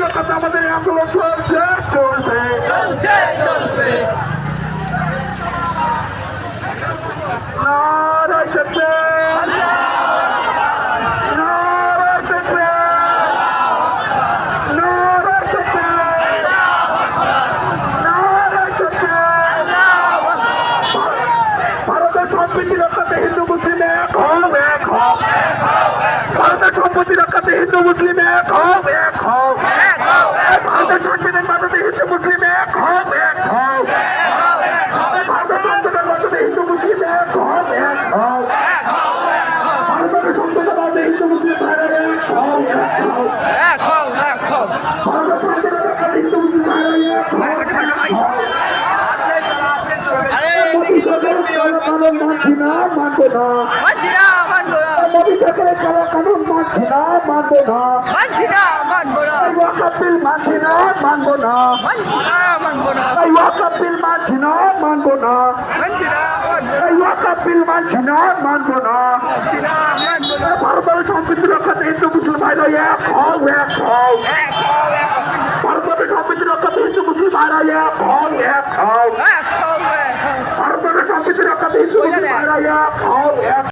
রক্ষাতে আমাদের এই আন্দোলন চলছে চলছে চলছে চলবে নারায় তাকবীর নারায় তাকবীর নারায় তাকবীর নারায় তাকবীর ভারতের সম্প্রীতি রক্ষাতে হিন্দু মুসলিম এক হও এক হও ভারতের সম্পত্তি রক্ষাতে হিন্দু মুসলিম এক হও এক হও ভারতের সংবিধান বাঁচাতে হিন্দু মুসলিম এক হও এক হও ভারতের সংবিধান বাঁচাতে হিন্দু মুসলিম এক হও এক হও ভারতের সংবিধান বাঁচাতে হিন্দু মুসলিম ভাইরা এক হও এক হও ভারতের সংবিধান রক্ষাতে হিন্দু মুসলিম ভাইরা এক হও এক হও মোদী সরকারের কালো কানুন মানছি না মানবো না মোদী সরকারের কালো কানুন মানছি না মানবো না ওয়াকফ বিল মানছি না মানবো না ওয়াকফ বিল মানছি না মানবো না ওয়াকফ বিল মানছি না মানবো না ভারতের সম্প্রীতি রক্ষাতে হিন্দু মুসলিম ভাইরা এক হও এক হও ভারতের সম্প্রীতি রক্ষাতে হিন্দু মুসলিম ভাইরা এক হও এক হও ভারতের সম্প্রীতি রক্ষাতে হিন্দু মুসলিম ভাইরা এক হও এক